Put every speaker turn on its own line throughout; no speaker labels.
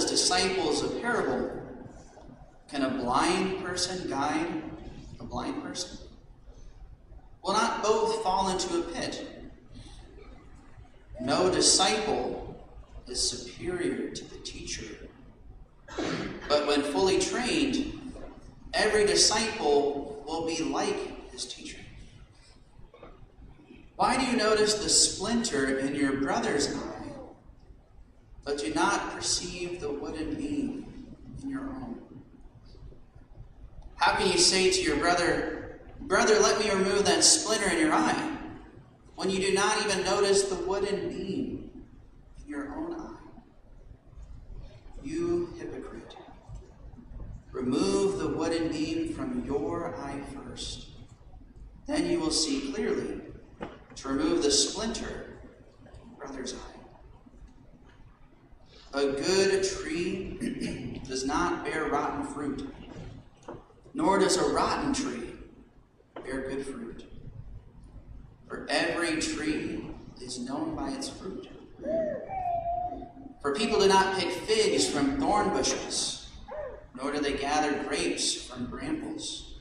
his disciples a parable. Can a blind person guide a blind person? Will not both fall into a pit? No disciple is superior to the teacher. But when fully trained, every disciple will be like his teacher. Why do you notice the splinter in your brother's eye, but do not perceive the wooden beam in your own? How can you say to your brother, "Brother, let me remove that splinter in your eye," when you do not even notice the wooden beam in your own eye? You hypocrite. Remove the wooden beam from your eye first. Then you will see clearly to remove the splinter in your brother's eye. A good tree does not bear rotten fruit, nor does a rotten tree bear good fruit. For every tree is known by its fruit. For people do not pick figs from thorn bushes, nor do they gather grapes from brambles.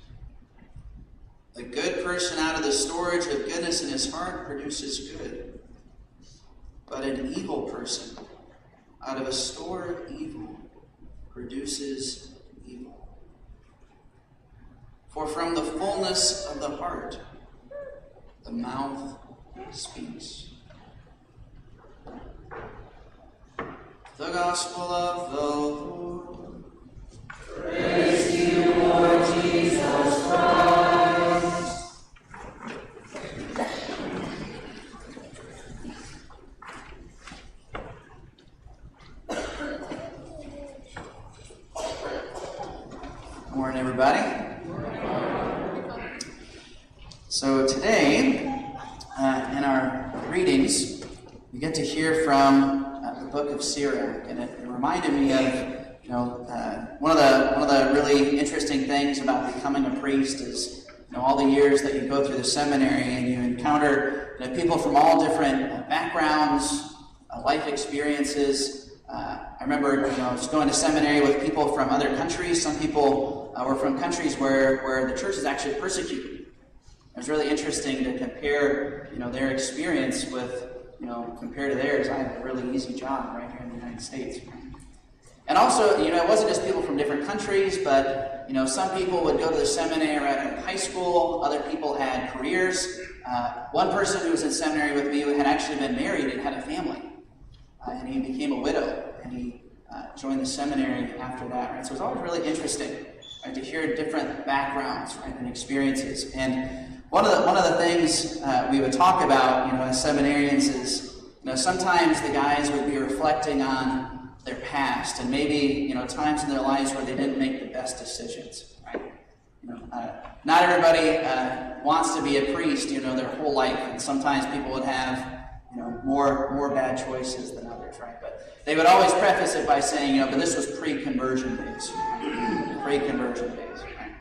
A good person out of the storage of goodness in his heart produces good, but an evil person out of a store of evil produces evil. For from the fullness of the heart, the mouth speaks. The Gospel of the Lord.
Praise to you, Lord Jesus Christ.
Good morning, everybody. So today, in our readings, we get to hear from the book of Sirach, and it reminded me of, one of the really interesting things about becoming a priest is, all the years that you go through the seminary and you encounter people from all different backgrounds, life experiences. I remember, just going to seminary with people from other countries. Some people were from countries where the church is actually persecuted. It was really interesting to compare, their experience with, compared to theirs. I have a really easy job right here in the United States. And also, it wasn't just people from different countries, but, some people would go to the seminary right out of high school. Other people had careers. One person who was in seminary with me had actually been married and had a family. And he became a widow, and he joined the seminary after that. Right? So it was always really interesting, right, to hear different backgrounds, right, and experiences. And one of the things we would talk about, as seminarians is, sometimes the guys would be reflecting on their past and maybe, times in their lives where they didn't make the best decisions, right? Not everybody wants to be a priest, their whole life, and sometimes people would have, more bad choices than others, right? But they would always preface it by saying, but this was pre-conversion days, pre-conversion days, right?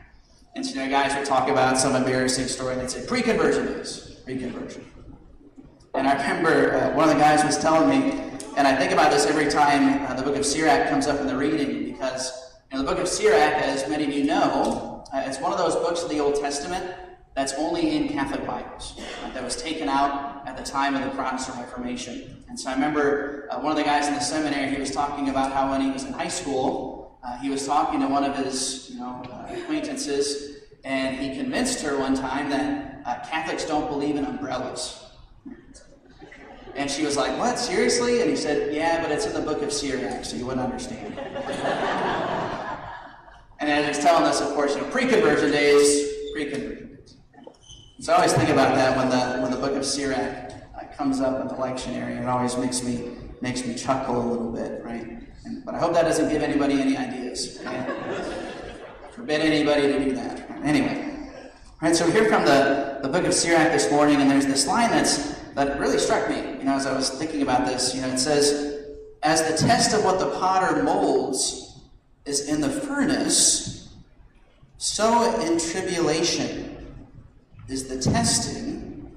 And so, guys would talk about some embarrassing story, and they'd say, pre-conversion days, pre-conversion. And I remember one of the guys was telling me, and I think about this every time the book of Sirach comes up in the reading, because the book of Sirach, as many of you know, it's one of those books of the Old Testament that's only in Catholic Bibles, that was taken out at the time of the Protestant Reformation. And so I remember one of the guys in the seminary, he was talking about how when he was in high school, he was talking to one of his acquaintances, and he convinced her one time that Catholics don't believe in umbrellas. And she was like, "What, seriously?" And he said, "Yeah, but it's in the book of Sirach, so you wouldn't understand." And then he's telling us, of course, pre-conversion days. So I always think about that when the book of Sirach comes up in the lectionary. It always makes me chuckle a little bit, right? But I hope that doesn't give anybody any ideas. Okay? Forbid anybody to do that. Anyway, right. So here from the book of Sirach this morning, and there's this line that really struck me. As I was thinking about this, it says, "As the test of what the potter molds is in the furnace, so in tribulation is the testing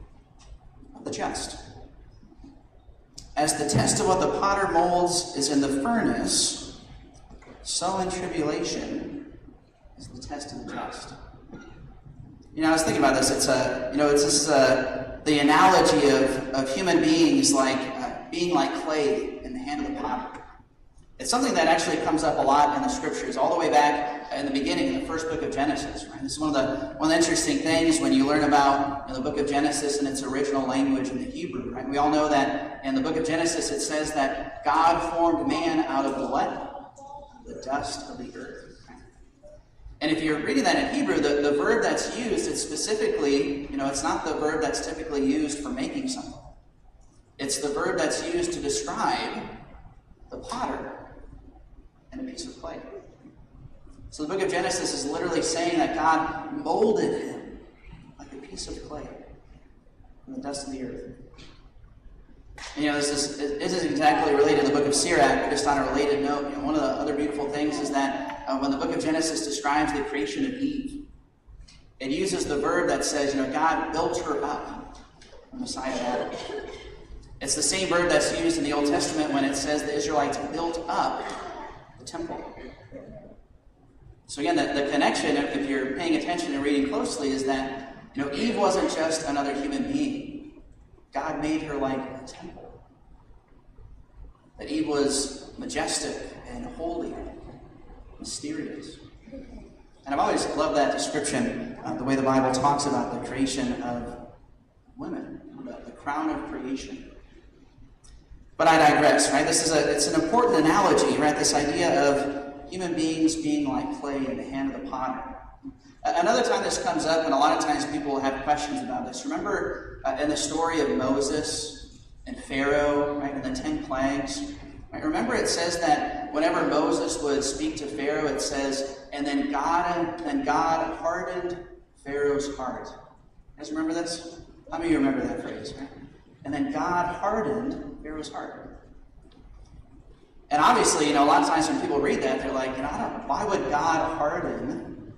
of the just." As the test of what the potter molds is in the furnace, so in tribulation is the test of the just. I was thinking about this. The analogy of human beings being like clay in the hand of the potter. It's something that actually comes up a lot in the scriptures, all the way back in the beginning, in the first book of Genesis. Right? This is one of the interesting things when you learn about the book of Genesis in its original language in the Hebrew. Right? We all know that in the book of Genesis it says that God formed man out of the what? The dust of the earth. Right? And if you're reading that in Hebrew, the verb that's used, it's specifically, it's not the verb that's typically used for making something. It's the verb that's used to describe the potter and a piece of clay. So the book of Genesis is literally saying that God molded him like a piece of clay from the dust of the earth. And, this isn't exactly related to the book of Sirach, but just on a related note, one of the other beautiful things is that when the book of Genesis describes the creation of Eve, it uses the verb that says, God built her up from the side of Adam. It's the same verb that's used in the Old Testament when it says the Israelites built up the temple. So again, the connection, if you're paying attention and reading closely, is that Eve wasn't just another human being. God made her like a temple. That Eve was majestic and holy, mysterious. And I've always loved that description, the way the Bible talks about the creation of women, the crown of creation. But I digress, right? It's an important analogy, right? This idea of human beings being like clay in the hand of the potter. Another time this comes up, and a lot of times people have questions about this. Remember in the story of Moses and Pharaoh, right, and the 10 plagues? Right? Remember it says that whenever Moses would speak to Pharaoh, it says, and then God hardened Pharaoh's heart. You guys remember this? How many of you remember that phrase, right? And then God hardened Pharaoh's heart. And obviously, a lot of times when people read that, they're like, I don't know, why would God harden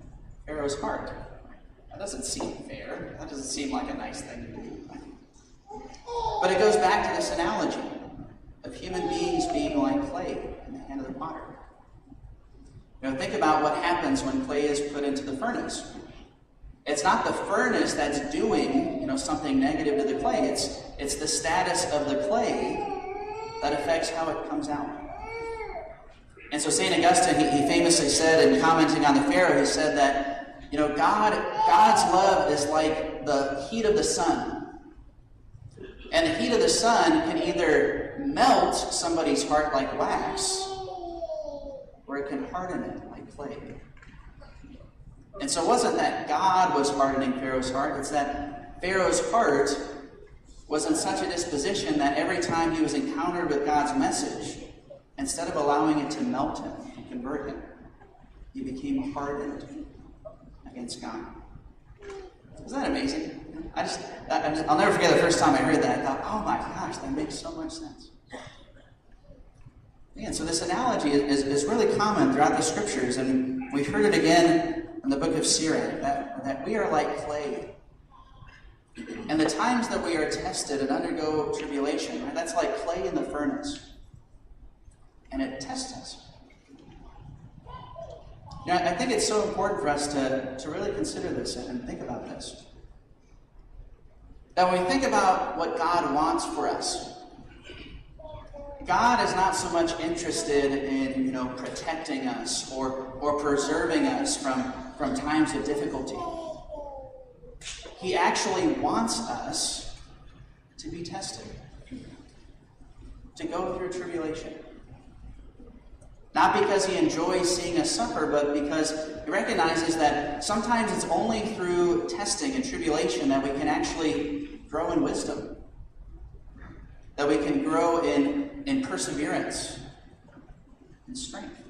Pharaoh's heart? That doesn't seem fair. That doesn't seem like a nice thing to do. But it goes back to this analogy of human beings being like clay in the hand of the potter. Think about what happens when clay is put into the furnace. It's not the furnace that's doing, something negative to the clay. It's the status of the clay that affects how it comes out. And so St. Augustine, he famously said, in commenting on the Pharaoh, he said that, God's love is like the heat of the sun. And the heat of the sun can either melt somebody's heart like wax, or it can harden it like clay. And so it wasn't that God was hardening Pharaoh's heart, it's that Pharaoh's heart was in such a disposition that every time he was encountered with God's message, instead of allowing it to melt him and convert him, he became hardened against God. Isn't that amazing? I'll never forget the first time I heard that. I thought, oh my gosh, that makes so much sense. And so this analogy is really common throughout the scriptures, and we've heard it again in the book of Sirach, that we are like clay. And the times that we are tested and undergo tribulation, right, that's like clay in the furnace. And it tests us. I think it's so important for us to really consider this and think about this. That when we think about what God wants for us, God is not so much interested in, protecting us or preserving us from times of difficulty. He actually wants us to be tested, to go through tribulation. Not because he enjoys seeing us suffer, but because he recognizes that sometimes it's only through testing and tribulation that we can actually grow in wisdom, that we can grow in perseverance and strength.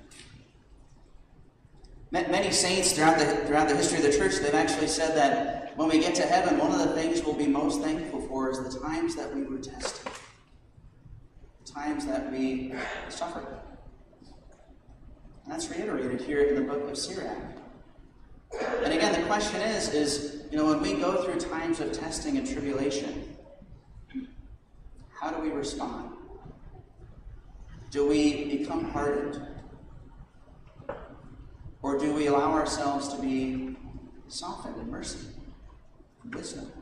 Many saints throughout the history of the church, they've actually said that when we get to heaven, one of the things we'll be most thankful for is the times that we were tested, the times that we suffered. And that's reiterated here in the book of Sirach. And again, the question is, when we go through times of testing and tribulation, how do we respond? Do we become hardened? Or do we allow ourselves to be softened in mercy and wisdom?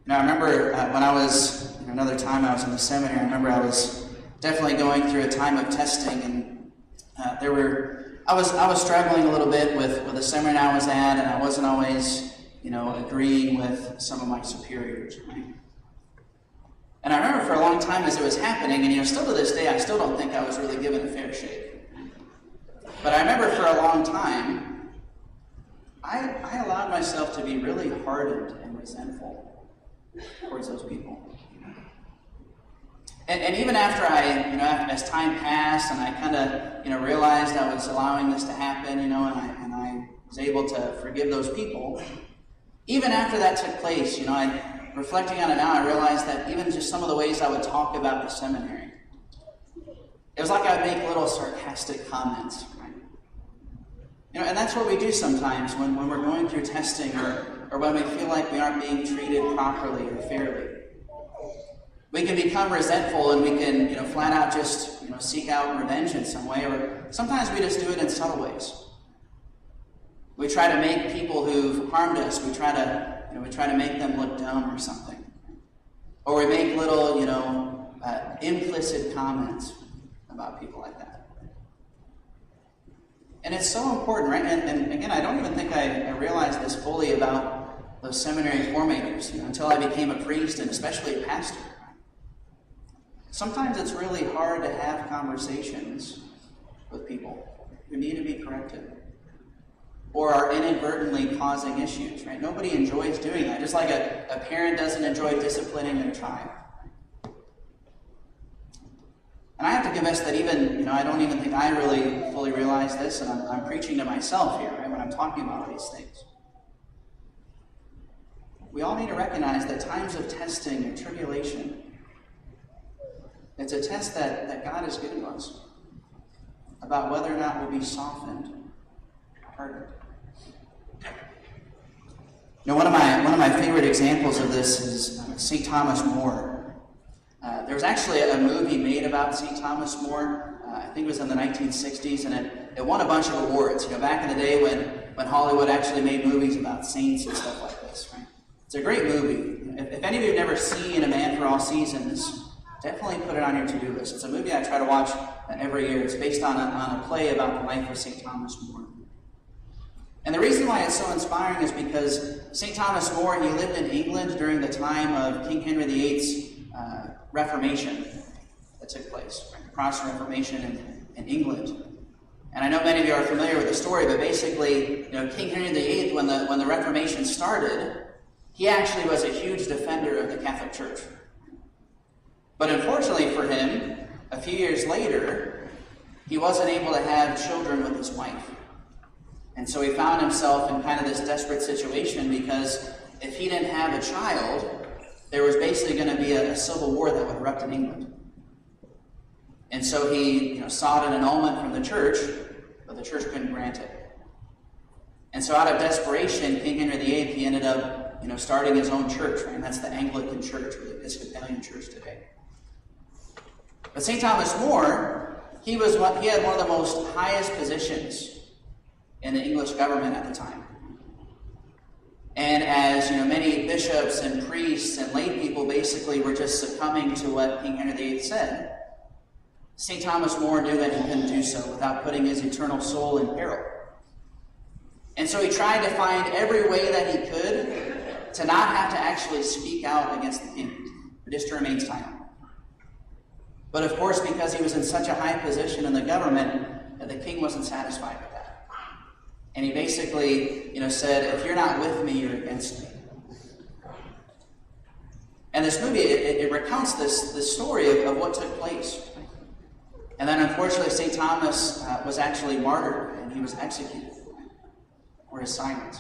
Now, I remember when I was, another time I was in the seminary, I remember I was definitely going through a time of testing, and I was struggling a little bit with the seminary I was at, and I wasn't always, agreeing with some of my superiors, right? And I remember for a long time as it was happening, and still to this day, I still don't think I was really given a fair shake. But I remember for a long time, I allowed myself to be really hardened and resentful towards those people. And even after as time passed and I kind of, realized I was allowing this to happen, and I was able to forgive those people, even after that took place, reflecting on it now, I realized that even just some of the ways I would talk about the seminary, it was like I would make little sarcastic comments, right? And that's what we do sometimes when we're going through testing or when we feel like we aren't being treated properly or fairly. We can become resentful and we can, flat out just, seek out revenge in some way, or sometimes we just do it in subtle ways. We try to make people who've harmed us, we try to make them look dumb or something. Or we make little, implicit comments about people like that. And it's so important, right? And again, I don't even think I realized this fully about those seminary formators, until I became a priest and especially a pastor. Sometimes it's really hard to have conversations with people who need to be corrected or are inadvertently causing issues, right? Nobody enjoys doing that, just like a parent doesn't enjoy disciplining their child. And I have to confess that even, I don't even think I really fully realize this, and I'm preaching to myself here, right, when I'm talking about these things. We all need to recognize that times of testing and tribulation, it's a test that God has given us about whether or not we'll be softened or hardened. One of my favorite examples of this is St. Thomas More. There was actually a movie made about St. Thomas More. I think it was in the 1960s, and it won a bunch of awards. Back in the day when Hollywood actually made movies about saints and stuff like this, right? It's a great movie. If any of you have never seen A Man for All Seasons, definitely put it on your to-do list. It's a movie I try to watch every year. It's based on a play about the life of St. Thomas More. And the reason why it's so inspiring is because St. Thomas More, he lived in England during the time of King Henry VIII's Reformation that took place, right? The Protestant Reformation in England. And I know many of you are familiar with the story, but basically, King Henry VIII, when the Reformation started, he actually was a huge defender of the Catholic Church. But unfortunately for him, a few years later, he wasn't able to have children with his wife. And so he found himself in kind of this desperate situation, because if he didn't have a child, there was basically going to be a civil war that would erupt in England. And so he sought an annulment from the church, but the church couldn't grant it. And so out of desperation, King Henry VIII, he ended up starting his own church, right? And that's the Anglican Church, or the Episcopalian Church today. But St. Thomas More, he had one of the most highest positions in the English government at the time. And as many bishops and priests and lay people basically were just succumbing to what King Henry VIII said, St. Thomas More knew that he couldn't do so without putting his eternal soul in peril. And so he tried to find every way that he could to not have to actually speak out against the king, but just to remain silent. But of course, because he was in such a high position in the government, the king wasn't satisfied with that. And he basically, said, if you're not with me, you're against me. And this movie, it recounts this story of what took place. And then unfortunately, St. Thomas was actually martyred, and he was executed for his silence.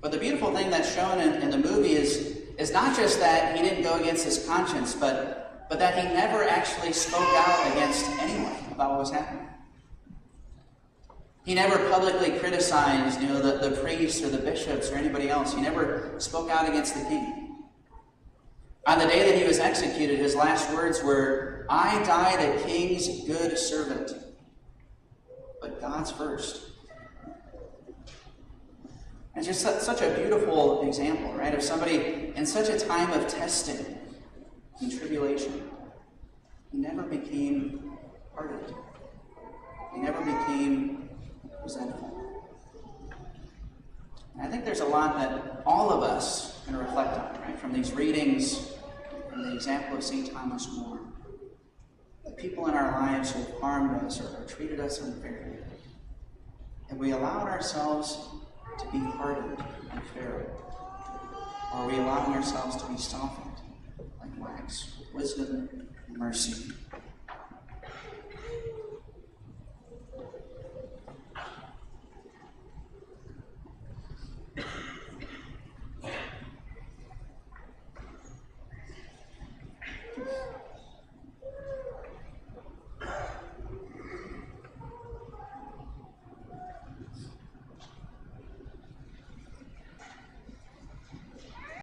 But the beautiful thing that's shown in the movie is not just that he didn't go against his conscience, but that he never actually spoke out against anyone about what was happening. He never publicly criticized, the priests or the bishops or anybody else. He never spoke out against the king. On the day that he was executed, his last words were, "I died a king's good servant, God's first. And just such a beautiful example, right, of somebody in such a time of testing and tribulation. He never became hardened. He never became resentful. And I think there's a lot that all of us can reflect on, right, from these readings, from the example of St. Thomas More. The people in our lives who have harmed us or treated us unfairly. Have we allowed ourselves to be hardened like Pharaoh? Or are we allowing ourselves to be softened like wax, wisdom and mercy?